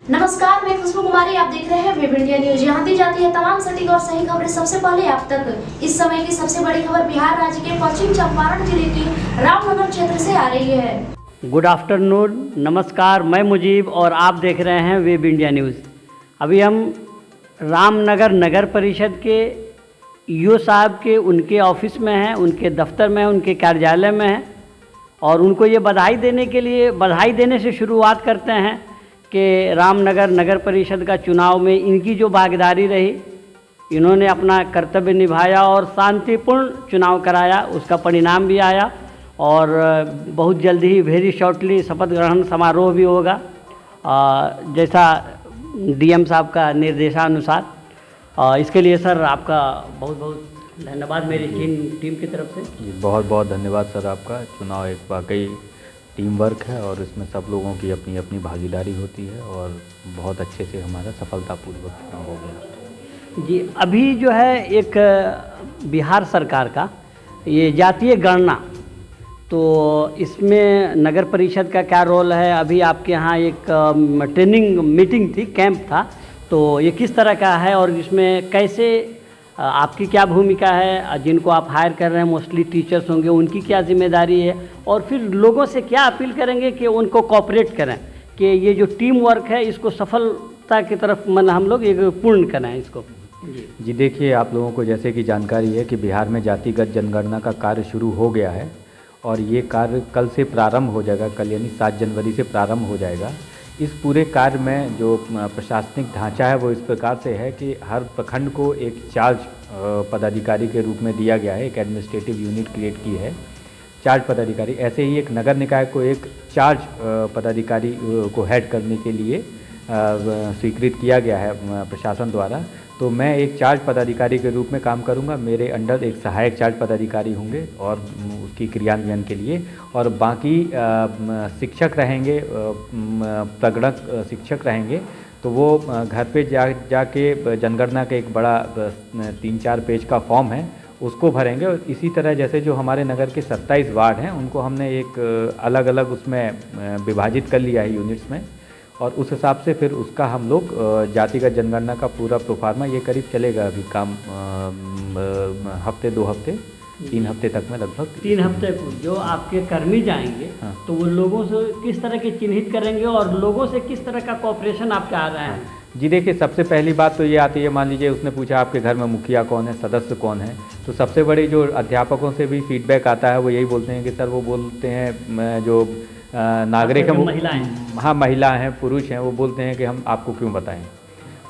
नमस्कार, मैं खुशबू कुमारी। आप देख रहे हैं वेब इंडिया न्यूज। यहाँ दी जाती है तमाम सटीक और सही खबरें सबसे पहले आप तक। इस समय की सबसे बड़ी खबर बिहार राज्य के पश्चिम चंपारण जिले की रामनगर क्षेत्र से आ रही है। गुड आफ्टरनून, नमस्कार। मैं मुजीब और आप देख रहे हैं वेब इंडिया न्यूज़। अभी हम रामनगर नगर परिषद के ईओ साहब के उनके ऑफिस में हैं, उनके दफ्तर में हैं, उनके कार्यालय में हैं और उनको ये बधाई देने से शुरुआत करते हैं कि रामनगर नगर परिषद का चुनाव में इनकी जो भागीदारी रही, इन्होंने अपना कर्तव्य निभाया और शांतिपूर्ण चुनाव कराया, उसका परिणाम भी आया और बहुत जल्द ही वेरी शॉर्टली शपथ ग्रहण समारोह भी होगा जैसा डीएम साहब का निर्देशानुसार। इसके लिए सर आपका बहुत बहुत धन्यवाद मेरी टीम की तरफ से। जी बहुत बहुत धन्यवाद सर आपका। चुनाव एक वाकई टीम वर्क है और इसमें सब लोगों की अपनी अपनी भागीदारी होती है और बहुत अच्छे से हमारा सफलतापूर्वक चुनाव हो गया। जी अभी जो है एक बिहार सरकार का ये जातीय गणना, तो इसमें नगर परिषद का क्या रोल है? अभी आपके यहाँ एक ट्रेनिंग मीटिंग थी, कैंप था, तो ये किस तरह का है और इसमें कैसे आपकी क्या भूमिका है? जिनको आप हायर कर रहे हैं मोस्टली टीचर्स होंगे, उनकी क्या जिम्मेदारी है और फिर लोगों से क्या अपील करेंगे कि उनको कोऑपरेट करें कि ये जो टीम वर्क है इसको सफलता की तरफ हम लोग एक पूर्ण करें इसको। जी देखिए, आप लोगों को जैसे कि जानकारी है कि बिहार में जातिगत जनगणना का कार्य शुरू हो गया है और ये कार्य कल से प्रारंभ हो जाएगा। कल यानी 7 जनवरी से प्रारंभ हो जाएगा। इस पूरे कार्य में जो प्रशासनिक ढांचा है वो इस प्रकार से है कि हर प्रखंड को एक चार्ज पदाधिकारी के रूप में दिया गया है, एक एडमिनिस्ट्रेटिव यूनिट क्रिएट की है, चार्ज पदाधिकारी। ऐसे ही एक नगर निकाय को एक चार्ज पदाधिकारी को हेड करने के लिए स्वीकृत किया गया है प्रशासन द्वारा। तो मैं एक चार्ज पदाधिकारी के रूप में काम करूंगा। मेरे अंडर एक सहायक चार्ज पदाधिकारी होंगे और उसकी क्रियान्वयन के लिए, और बाकी शिक्षक रहेंगे, प्रगणक शिक्षक रहेंगे। तो वो घर पे जाके जनगणना का एक बड़ा 3-4 पेज का फॉर्म है उसको भरेंगे। और इसी तरह जैसे जो हमारे नगर के 27 वार्ड हैं उनको हमने एक अलग अलग उसमें विभाजित कर लिया है यूनिट्स में, और उस हिसाब से फिर उसका हम लोग जातिगत जनगणना का पूरा प्रोफार्मा ये करीब चलेगा अभी काम हफ्ते 2 हफ्ते 3 हफ्ते तक में लगभग 3 हफ्ते को जो आपके कर्मी जाएंगे। हाँ। तो वो लोगों से किस तरह के चिन्हित करेंगे और लोगों से किस तरह का कोऑपरेशन आप चाह रहे हैं? जी देखिए, सबसे पहली बात तो ये आती है, मान लीजिए उसने पूछा आपके घर में मुखिया कौन है, सदस्य कौन है, तो सबसे बड़ी जो अध्यापकों से भी फीडबैक आता है वो यही बोलते हैं कि सर, वो बोलते हैं जो नागरिक हैं, हाँ महिला हैं, पुरुष हैं, वो बोलते हैं कि हम आपको क्यों बताएं।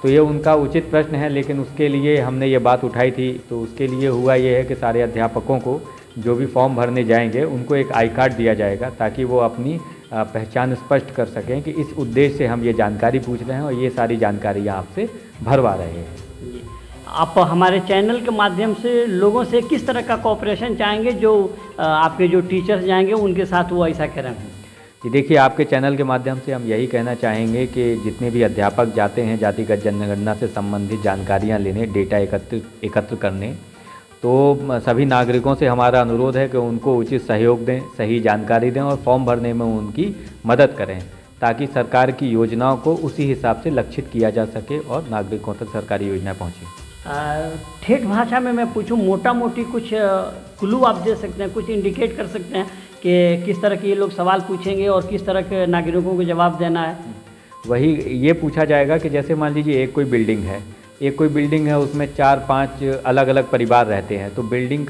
तो ये उनका उचित प्रश्न है, लेकिन उसके लिए हमने ये बात उठाई थी। तो उसके लिए हुआ ये है कि सारे अध्यापकों को जो भी फॉर्म भरने जाएंगे उनको एक आई कार्ड दिया जाएगा ताकि वो अपनी पहचान स्पष्ट कर सकें कि इस उद्देश्य से हम ये जानकारी पूछ रहे हैं और ये सारी जानकारियाँ आपसे भरवा रहे हैं। आप हमारे चैनल के माध्यम से लोगों से किस तरह का कोऑपरेशन चाहेंगे जो आपके जो टीचर्स जाएंगे उनके साथ वो ऐसा करें? जी देखिए, आपके चैनल के माध्यम से हम यही कहना चाहेंगे कि जितने भी अध्यापक जाते हैं जातिगत जनगणना से संबंधित जानकारियां लेने, डेटा एकत्र करने, तो सभी नागरिकों से हमारा अनुरोध है कि उनको उचित सहयोग दें, सही जानकारी दें और फॉर्म भरने में उनकी मदद करें ताकि सरकार की योजनाओं को उसी हिसाब से लक्षित किया जा सके और नागरिकों तक सरकारी योजनाएं पहुँचें। ठेठ भाषा में मैं पूछूं, मोटा मोटी कुछ क्लू आप दे सकते हैं, कुछ इंडिकेट कर सकते हैं कि किस तरह के ये लोग सवाल पूछेंगे और किस तरह के नागरिकों को जवाब देना है? वही ये पूछा जाएगा कि जैसे मान लीजिए एक कोई बिल्डिंग है, उसमें 4-5 अलग अलग परिवार रहते हैं, तो बिल्डिंग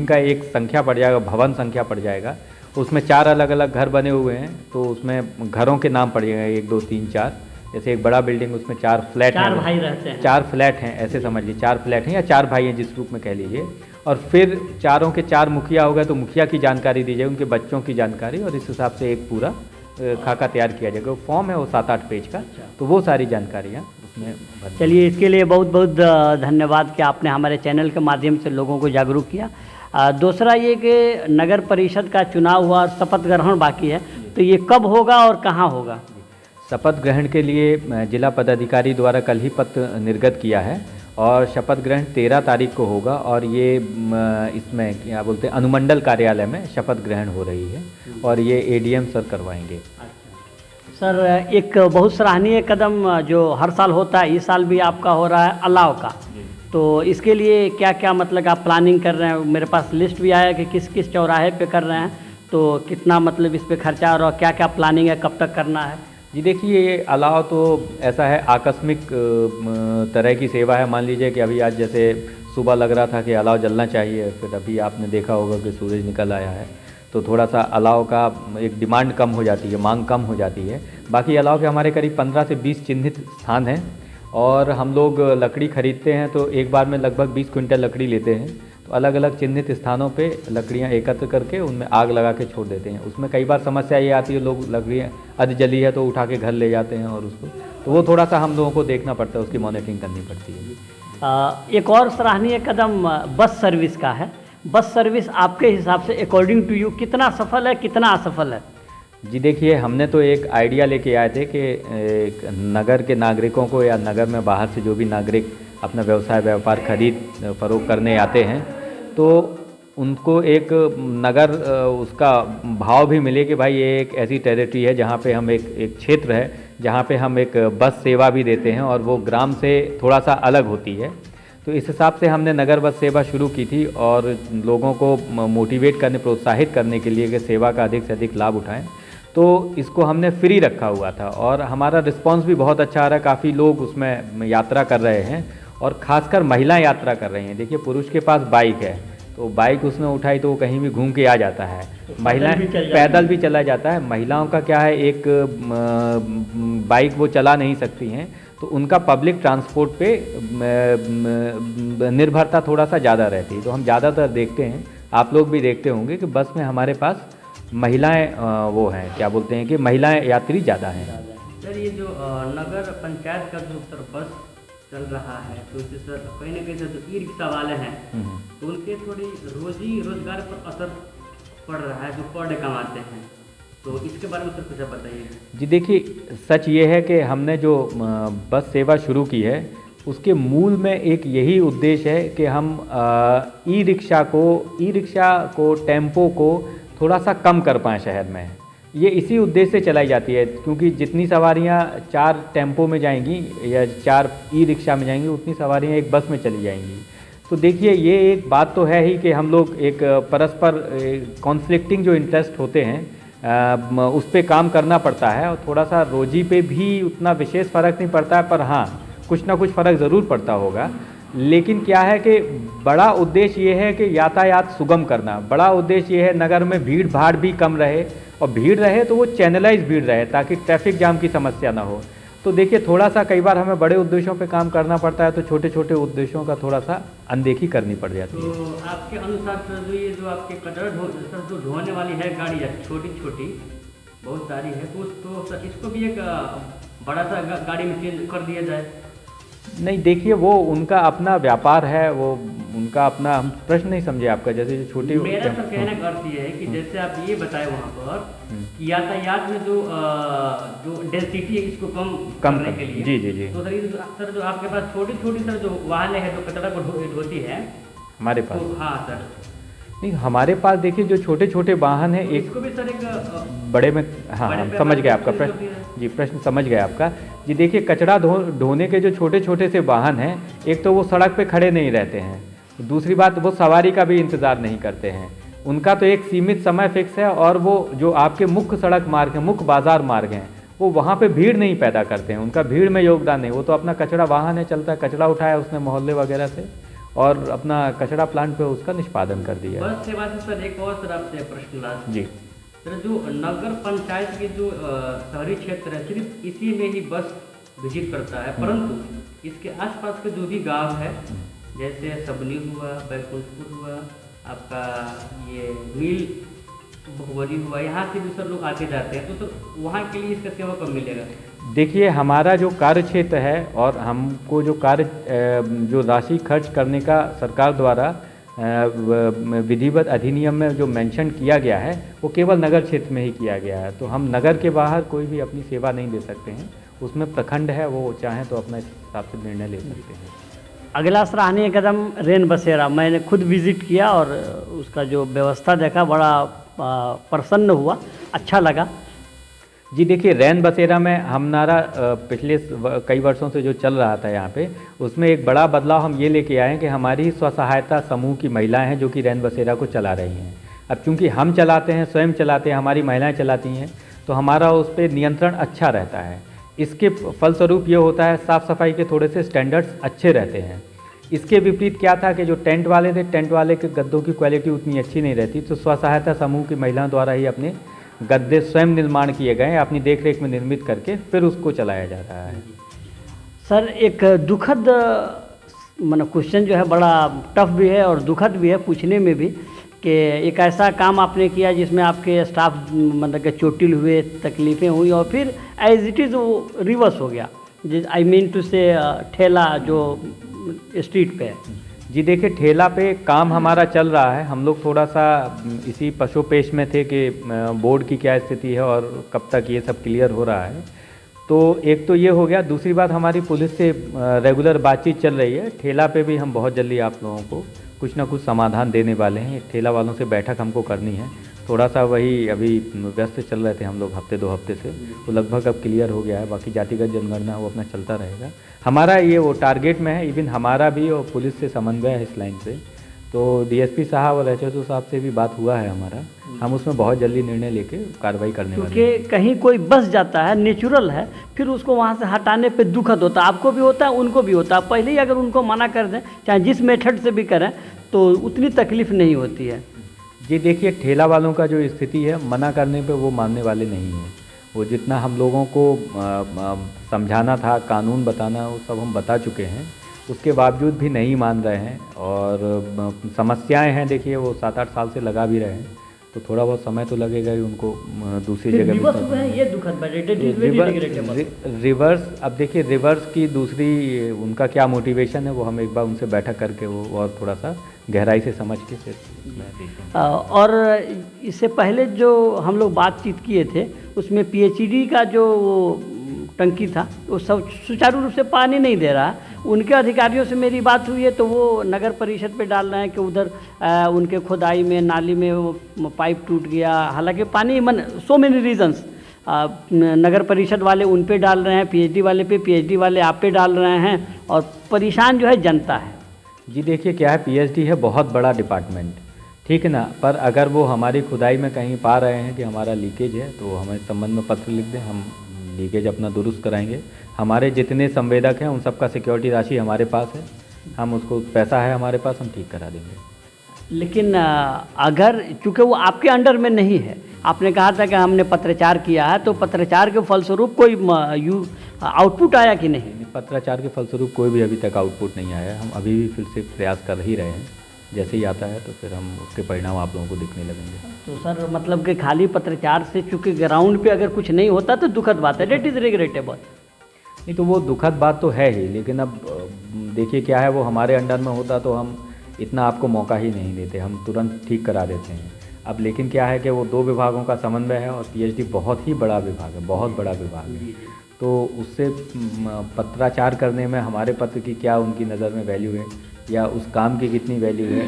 का एक संख्या पड़ जाएगा, भवन संख्या पड़ जाएगा। उसमें 4 अलग अलग घर बने हुए हैं, तो उसमें घरों के नाम पड़ जाएगा 1 2 3 4। जैसे एक बड़ा बिल्डिंग, उसमें 4 फ्लैट हैं, 4 भाई रहते हैं, 4 फ्लैट हैं, ऐसे समझ लीजिए 4 फ्लैट हैं या 4 भाई हैं जिस रूप में कह लीजिए। और फिर चारों के 4 मुखिया हो गए, तो मुखिया की जानकारी दी जाए, उनके बच्चों की जानकारी, और इस हिसाब से एक पूरा खाका तैयार किया जाएगा। फॉर्म है वो 7-8 पेज का, तो वो सारी जानकारियाँ उसमें। चलिए, इसके लिए बहुत बहुत धन्यवाद कि आपने हमारे चैनल के माध्यम से लोगों को जागरूक किया। दूसरा ये कि नगर परिषद का चुनाव हुआ और शपथ ग्रहण बाकी है, तो ये कब होगा और कहाँ होगा? शपथ ग्रहण के लिए जिला पदाधिकारी द्वारा कल ही पत्र निर्गत किया है और शपथ ग्रहण 13 तारीख को होगा और ये इसमें क्या बोलते हैं अनुमंडल कार्यालय में शपथ ग्रहण हो रही है और ये एडीएम सर करवाएंगे। सर एक बहुत सराहनीय कदम जो हर साल होता है, इस साल भी आपका हो रहा है अलाव का। तो इसके लिए क्या क्या मतलब आप प्लानिंग कर रहे हैं? मेरे पास लिस्ट भी आया कि किस किस चौराहे पे कर रहे हैं, तो कितना मतलब इस पे खर्चा और क्या क्या प्लानिंग है, कब तक करना है? जी देखिए, ये अलाव तो ऐसा है, आकस्मिक तरह की सेवा है। मान लीजिए कि अभी आज जैसे सुबह लग रहा था कि अलाव जलना चाहिए, फिर अभी आपने देखा होगा कि सूरज निकल आया है, तो थोड़ा सा अलाव का एक डिमांड कम हो जाती है, मांग कम हो जाती है। बाकी अलाव के हमारे करीब 15 से 20 चिन्हित स्थान हैं और हम लोग लकड़ी खरीदते हैं तो एक बार में लगभग 20 क्विंटल लकड़ी लेते हैं। तो अलग अलग चिन्हित स्थानों पे लकड़ियाँ एकत्र करके उनमें आग लगा के छोड़ देते हैं। उसमें कई बार समस्या ये आती है, लोग लकड़ियाँ अध जली है तो उठा के घर ले जाते हैं और उसको, तो वो थोड़ा सा हम लोगों को देखना पड़ता है, उसकी मॉनिटरिंग करनी पड़ती है। एक और सराहनीय कदम बस सर्विस का है। बस सर्विस आपके हिसाब से अकॉर्डिंग टू यू कितना सफल है, कितना असफल है? जी देखिए, हमने तो एक आइडिया लेके आए थे कि नगर के नागरिकों को या नगर में बाहर से जो भी नागरिक अपना व्यवसाय व्यापार खरीद फरोख्त करने आते हैं तो उनको एक नगर उसका भाव भी मिले कि भाई ये एक ऐसी टेरिटरी है जहाँ पे हम एक क्षेत्र है जहाँ पे हम एक बस सेवा भी देते हैं और वो ग्राम से थोड़ा सा अलग होती है। तो इस हिसाब से हमने नगर बस सेवा शुरू की थी और लोगों को मोटिवेट करने, प्रोत्साहित करने के लिए कि सेवा का अधिक से अधिक लाभ उठाएं। तो इसको हमने फ्री रखा हुआ था और हमारा रिस्पांस भी बहुत अच्छा आ रहा है। काफ़ी लोग उसमें यात्रा कर रहे हैं और ख़ासकर महिलाएं यात्रा कर रही हैं। देखिए, पुरुष के पास बाइक है तो बाइक उसने उठाई तो वो कहीं भी घूम के आ जाता है, महिलाएं पैदल भी चला जाता है। महिलाओं का क्या है, एक बाइक वो चला नहीं सकती हैं तो उनका पब्लिक ट्रांसपोर्ट पे निर्भरता थोड़ा सा ज़्यादा रहती है। तो हम ज़्यादातर देखते हैं, आप लोग भी देखते होंगे कि बस में हमारे पास महिलाएं वो हैं, क्या बोलते हैं कि महिलाएं यात्री ज़्यादा हैं। सर ये जो नगर पंचायत का जो सर बस चल रहा है तो इससे सर कहीं ना कहीं सर जो ई रिक्शा वाले हैं तो उनके थोड़ी रोजी रोजगार पर असर पड़ रहा है, जो पर डे कमाते हैं, तो इसके बारे में सर कुछ आप बताइए। जी देखिए, सच ये है कि हमने जो बस सेवा शुरू की है उसके मूल में एक यही उद्देश्य है कि हम ई रिक्शा को टेम्पो को थोड़ा सा कम कर पाएँ शहर में। ये इसी उद्देश्य से चलाई जाती है, क्योंकि जितनी सवारियाँ 4 टेम्पो में जाएंगी या 4 ई रिक्शा में जाएंगी उतनी सवारियाँ एक बस में चली जाएंगी। तो देखिए, ये एक बात तो है ही कि हम लोग एक परस्पर कॉन्फ्लिक्टिंग जो इंटरेस्ट होते हैं उस पर काम करना पड़ता है और थोड़ा सा रोजी पे भी उतना विशेष फ़र्क नहीं पड़ता है, पर हाँ कुछ ना कुछ फ़र्क ज़रूर पड़ता होगा। लेकिन क्या है कि बड़ा उद्देश्य ये है कि यातायात सुगम करना। बड़ा उद्देश्य ये है नगर में भीड़ भाड़ भी कम रहे और भीड़ रहे तो वो चैनलाइज भीड़ रहे ताकि ट्रैफिक जाम की समस्या ना हो। तो देखिए, थोड़ा सा कई बार हमें बड़े उद्देश्यों पे काम करना पड़ता है तो छोटे छोटे उद्देश्यों का थोड़ा सा अनदेखी करनी पड़ जाती है। तो आपके अनुसार सर जो ये जो आपके कचरा सर जो ढोने वाली है गाड़ियाँ छोटी छोटी बहुत सारी है, तो सर इसको भी एक बड़ा सा गाड़ी में चेंज कर दिया जाए? नहीं, देखिए वो उनका अपना व्यापार है, वो उनका अपना, हम प्रश्न नहीं समझे आपका। जैसे जो छोटी, मेरा सर कहने का अर्थ ये है कि जैसे आप ये बताए वहाँ पर कि यातायात में जो डेंसिटी है इसको कम करने के लिए। जी जी जी। तो सर जो आपके पास छोटी छोटी सर जो वाहन है जो कचरा को ढोती है हमारे पास, तो हाँ सर नहीं हमारे पास देखिए जो छोटे छोटे वाहन हैं, एक इसको भी सर एक बड़े में, हाँ हम समझ गए आपका प्रश्न। जी, प्रश्न समझ गए आपका। जी देखिए, कचरा ढोने के जो छोटे छोटे से वाहन हैं, एक तो वो सड़क पे खड़े नहीं रहते हैं, दूसरी बात वो सवारी का भी इंतज़ार नहीं करते हैं। उनका तो एक सीमित समय फिक्स है और वो जो आपके मुख्य सड़क मार्ग हैं, मुख्य बाजार मार्ग हैं, वो वहाँ पे भीड़ नहीं पैदा करते हैं, उनका भीड़ में योगदान नहीं। वो तो अपना कचरा वाहन है, चलता है, कचरा उठाया उसने मोहल्ले वगैरह से और अपना कचरा प्लांट पे उसका निष्पादन कर दिया। बस सेवा से सर एक और सर आपसे प्रश्न लास्ट। जी सर, जो नगर पंचायत के जो शहरी क्षेत्र है सिर्फ इसी में ही बस विजिट करता है, परंतु इसके आसपास के जो भी गांव है जैसे सबनी हुआ, बैकुंठपुर हुआ, आपका ये मिल भगवरी हुआ, यहाँ से भी सर लोग आते जाते हैं, तो सर वहाँ के लिए इसका सेवा कब मिलेगा? देखिए, हमारा जो कार्य क्षेत्र है और हमको जो जो राशि खर्च करने का सरकार द्वारा विधिवत अधिनियम में जो मेंशन किया गया है वो केवल नगर क्षेत्र में ही किया गया है। तो हम नगर के बाहर कोई भी अपनी सेवा नहीं दे सकते हैं। उसमें प्रखंड है, वो चाहें तो अपना इस हिसाब से निर्णय ले सकते हैं। अगला सराहनीय कदम रेन बसेरा, मैंने खुद विज़िट किया और उसका जो व्यवस्था देखा, बड़ा प्रसन्न हुआ, अच्छा लगा। जी देखिए, रैन बसेरा में हमारा पिछले कई वर्षों से जो चल रहा था यहाँ पे, उसमें एक बड़ा बदलाव हम ये लेके आए हैं कि हमारी ही स्व सहायता समूह की महिलाएं हैं जो कि रैन बसेरा को चला रही हैं। अब चूंकि हम चलाते हैं, स्वयं चलाते हैं, हमारी महिलाएं चलाती हैं, तो हमारा उस पर नियंत्रण अच्छा रहता है। इसके फलस्वरूप ये होता है, साफ़ सफाई के थोड़े से स्टैंडर्ड्स अच्छे रहते हैं। इसके विपरीत क्या था कि जो टेंट वाले थे, टेंट वाले के गद्दों की क्वालिटी उतनी अच्छी नहीं रहती, तो स्व सहायता समूह की महिलाओं द्वारा ही अपने गद्दे स्वयं निर्माण किए गए, अपनी देखरेख में निर्मित करके फिर उसको चलाया जा रहा है। सर, एक दुखद मतलब क्वेश्चन जो है बड़ा टफ भी है और दुखद भी है पूछने में भी, कि एक ऐसा काम आपने किया जिसमें आपके स्टाफ मतलब के चोटिल हुए, तकलीफ़ें हुई और फिर एज इट इज़ वो रिवर्स हो गया। आई मीन टू से ठेला जो स्ट्रीट पे है। जी देखिए, ठेला पे काम हमारा चल रहा है। हम लोग थोड़ा सा इसी पशोपेश में थे कि बोर्ड की क्या स्थिति है और कब तक ये सब क्लियर हो रहा है। तो एक तो ये हो गया। दूसरी बात, हमारी पुलिस से रेगुलर बातचीत चल रही है। ठेला पे भी हम बहुत जल्दी आप लोगों को कुछ ना कुछ समाधान देने वाले हैं। ठेला वालों से बैठक हमको करनी है। थोड़ा सा वही अभी व्यस्त चल रहे थे हम लोग हफ्ते 2 हफ्ते से, तो लगभग अब क्लियर हो गया है। बाकी जातिगत जनगणना वो अपना चलता रहेगा। हमारा ये वो टारगेट में है, इवन हमारा भी और पुलिस से समन्वय है इस लाइन से। तो डीएसपी साहब और एचएसओ साहब से भी बात हुआ है हमारा। हम उसमें बहुत जल्दी निर्णय लेके कार्रवाई करने वाले हैं। क्योंकि कहीं कोई बस जाता है, नेचुरल है, फिर उसको वहाँ से हटाने पे दुखद होता है। आपको भी होता है, उनको भी होता है। पहले ही अगर उनको मना कर दें, चाहे जिस मेथड से भी करें, तो उतनी तकलीफ़ नहीं होती है। जी देखिए, ठेला वालों का जो स्थिति है, मना करने पे वो मानने वाले नहीं हैं। वो जितना हम लोगों को समझाना था, कानून बताना, वो सब हम बता चुके हैं। उसके बावजूद भी नहीं मान रहे हैं और समस्याएं हैं। देखिए, वो 7-8 साल से लगा भी रहे हैं, तो थोड़ा बहुत समय तो लगेगा ही उनको दूसरी जगह भी। ये दुखद रिवर्स। अब देखिए, रिवर्स की दूसरी उनका क्या मोटिवेशन है, वो हम एक बार उनसे बैठक करके वो और थोड़ा सा गहराई से समझ के फिर और इससे पहले जो हम लोग बातचीत किए थे, उसमें पीएचईडी का जो टंकी था, वो सब सुचारू रूप से पानी नहीं दे रहा। उनके अधिकारियों से मेरी बात हुई है, तो वो नगर परिषद पे डाल रहे हैं कि उधर उनके खुदाई में, नाली में वो पाइप टूट गया। हालांकि पानी सो मेनी रीजंस, नगर परिषद वाले उन पे डाल रहे हैं, पीएचडी वाले पे, पीएचडी वाले आप पे डाल रहे हैं, और परेशान जो है जनता है। जी देखिए, क्या है, पीएचडी है बहुत बड़ा डिपार्टमेंट, ठीक है ना। पर अगर वो हमारी खुदाई में कहीं पा रहे हैं कि हमारा लीकेज है, तो हमें संबंध में पत्र लिख दें, हम लीकेज अपना दुरुस्त कराएंगे। हमारे जितने संवेदक हैं उन सबका सिक्योरिटी राशि हमारे पास है, हम उसको, पैसा है हमारे पास, हम ठीक करा देंगे। लेकिन अगर चूँकि वो आपके अंडर में नहीं है, आपने कहा था कि हमने पत्राचार किया है, तो पत्राचार के फलस्वरूप कोई आउटपुट आया कि नहीं? पत्राचार के फलस्वरूप कोई भी अभी तक आउटपुट नहीं आया है। हम अभी भी फिर से प्रयास कर ही रहे हैं। जैसे ही आता है तो फिर हम उसके परिणाम आप लोगों को दिखने लगेंगे। तो सर, मतलब कि खाली पत्राचार से, चूँकि ग्राउंड पे अगर कुछ नहीं होता तो दुखद बात है, डेट इज़ रिग्रेटेबल। नहीं तो वो दुखद बात तो है ही, लेकिन अब देखिए क्या है, वो हमारे अंडर में होता तो हम इतना आपको मौका ही नहीं देते, हम तुरंत ठीक करा देते हैं। अब लेकिन क्या है कि वो 2 विभागों का समन्वय है और पीएचडी बहुत ही बड़ा विभाग है, बहुत बड़ा विभाग है। तो उससे पत्राचार करने में हमारे पत्र की क्या उनकी नज़र में वैल्यू है या उस काम की कितनी वैल्यू है,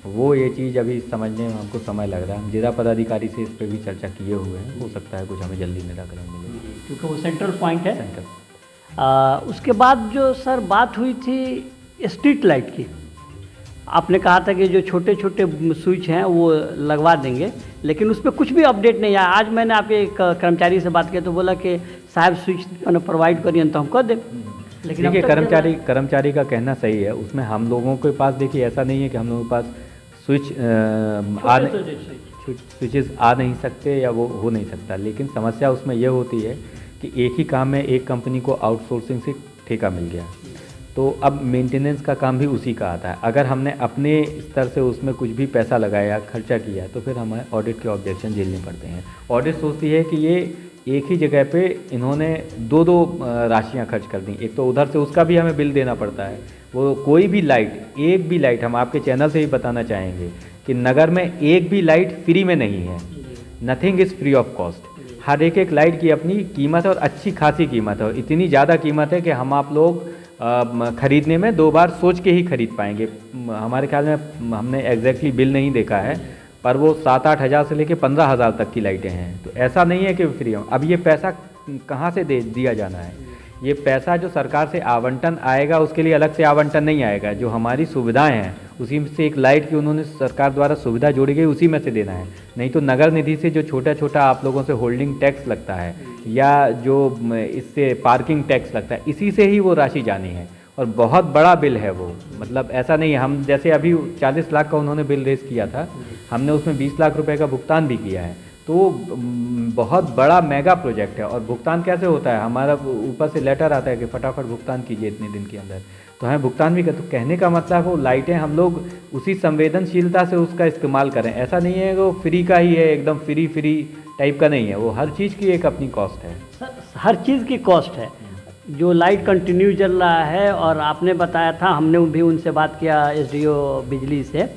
वो ये चीज़ अभी समझने में हमको समय लग रहा है। हम जिला पदाधिकारी से इस पर भी चर्चा किए हुए हैं, हो सकता है कुछ हमें जल्दी निराकरण मिले, क्योंकि वो सेंट्रल पॉइंट है। सेंटर। उसके बाद जो सर बात हुई थी स्ट्रीट लाइट की, आपने कहा था कि जो छोटे छोटे स्विच हैं वो लगवा देंगे, लेकिन उस पर कुछ भी अपडेट नहीं आया। आज मैंने आपके एक कर्मचारी से बात की तो बोला कि साहब स्विच प्रोवाइड करिए तो हम कर दें। लेकिन देखिए, कर्मचारी का कहना सही है। उसमें हम लोगों के पास देखिए ऐसा नहीं है कि हम लोगों के पास स्विचेस आ नहीं सकते या वो हो नहीं सकता, लेकिन समस्या उसमें यह होती है कि एक ही काम में एक कंपनी को आउटसोर्सिंग से ठेका मिल गया, तो अब मेंटेनेंस का काम भी उसी का आता है। अगर हमने अपने स्तर से उसमें कुछ भी पैसा लगाया, खर्चा किया, तो फिर हमें ऑडिट के ऑब्जेक्शन झेलने पड़ते हैं। ऑडिट सोचती है कि ये एक ही जगह पे इन्होंने 2-2 राशियां खर्च कर दी, एक तो उधर से उसका भी हमें बिल देना पड़ता है। वो कोई भी लाइट, एक भी लाइट, हम आपके चैनल से ही बताना चाहेंगे कि नगर में एक भी लाइट फ्री में नहीं है। Nothing is free of cost. हर एक लाइट की अपनी कीमत है और अच्छी खासी कीमत है, और इतनी ज़्यादा कीमत है कि हम आप लोग ख़रीदने में 2 बार सोच के ही खरीद पाएंगे। हमारे ख्याल में हमने एग्जैक्टली बिल नहीं देखा है, पर वो 7-8 हज़ार से लेके 15,000 तक की लाइटें हैं। तो ऐसा नहीं है कि फ्री हो। अब ये पैसा कहाँ से दिया जाना है? ये पैसा जो सरकार से आवंटन आएगा उसके लिए अलग से आवंटन नहीं आएगा। जो हमारी सुविधाएं हैं उसी में से एक लाइट की उन्होंने सरकार द्वारा सुविधा जोड़ी गई, उसी में से देना है। नहीं तो नगर निधि से जो छोटा छोटा आप लोगों से होल्डिंग टैक्स लगता है या जो इससे पार्किंग टैक्स लगता है, इसी से ही वो राशि जानी है। और बहुत बड़ा बिल है वो, मतलब ऐसा नहीं है। हम जैसे अभी 40 लाख का उन्होंने बिल रेस किया था, हमने उसमें 20 लाख रुपए का भुगतान भी किया है। तो बहुत बड़ा मेगा प्रोजेक्ट है। और भुगतान कैसे होता है? हमारा ऊपर से लेटर आता है कि फटाफट भुगतान कीजिए इतने दिन के अंदर, तो हमें भुगतान भी कर। तो कहने का मतलब वो लाइटें हम लोग उसी संवेदनशीलता से उसका इस्तेमाल करें। ऐसा नहीं है कि वो फ्री का ही है, एकदम फ्री टाइप का नहीं है। वो हर चीज़ की एक अपनी कॉस्ट है। हर चीज़ की कॉस्ट है। जो लाइट कंटिन्यू चल रहा है, और आपने बताया था, हमने भी उनसे बात किया एसडीओ बिजली से,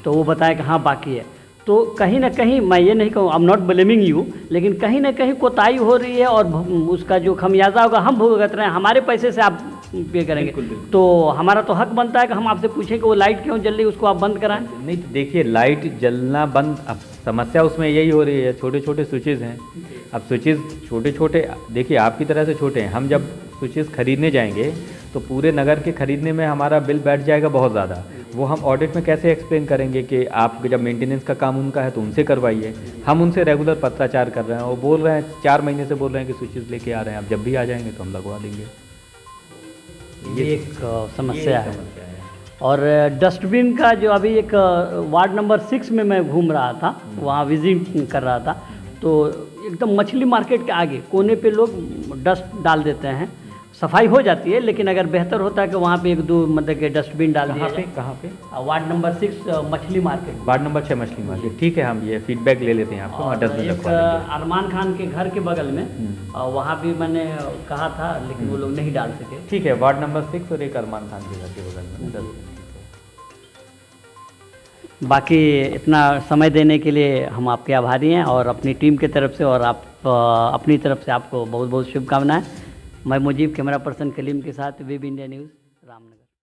तो वो बताया कि हाँ बाकी है। तो कहीं ना कहीं मैं ये नहीं कहूँ, I am not blaming you, लेकिन कहीं ना कहीं कोताही हो रही है और उसका जो खमियाजा होगा हम भुगत रहे हैं। हमारे पैसे से आप पे करेंगे तो हमारा तो हक बनता है कि हम आपसे पूछें कि वो लाइट क्यों जल रही है, उसको आप बंद कराएं। नहीं तो देखिए, लाइट जलना बंद, अब समस्या उसमें यही हो रही है, छोटे छोटे स्विचेज़ हैं। अब स्विचेज़ छोटे छोटे, देखिए आपकी तरह से छोटे हैं। हम जब स्विचेज़ खरीदने जाएंगे तो पूरे नगर के खरीदने में हमारा बिल बैठ जाएगा बहुत ज़्यादा। वो हम ऑडिट में कैसे एक्सप्लेन करेंगे कि आप जब मेंटेनेंस का काम उनका है तो उनसे करवाइए। हम उनसे रेगुलर पत्राचार कर रहे हैं, वो बोल रहे हैं 4 महीने से बोल रहे हैं कि स्विचेस लेके आ रहे हैं, आप जब भी आ जाएंगे तो हम लगवा देंगे। ये एक समस्या है। और डस्टबिन का जो अभी एक वार्ड नंबर 6 में मैं घूम रहा था, वहाँ विजिट कर रहा था, तो एकदम मछली मार्केट के आगे कोने पे लोग डस्ट डाल देते हैं। सफाई हो जाती है, लेकिन अगर बेहतर होता है कि वहाँ पे 1-2 मतलब के डस्टबिन डाल दिए। कहाँ पे? वार्ड नंबर 6 मछली मार्केट। वार्ड नंबर 6 मछली मार्केट, ठीक है, हम ये फीडबैक ले लेते हैं आपको। डस्टबिन एक अरमान खान के घर के बगल में, वहाँ भी मैंने कहा था, लेकिन वो लोग नहीं डाल सके। ठीक है, वार्ड नंबर 6 और एक अरमान खान के घर के बगल में डस्टबिन। बाकी इतना समय देने के लिए हम आपके आभारी हैं, और अपनी टीम की तरफ से और आप अपनी तरफ से आपको बहुत बहुत शुभकामनाएं। मैं मुजीब, कैमरा पर्सन कलीम के साथ, वेब इंडिया न्यूज़।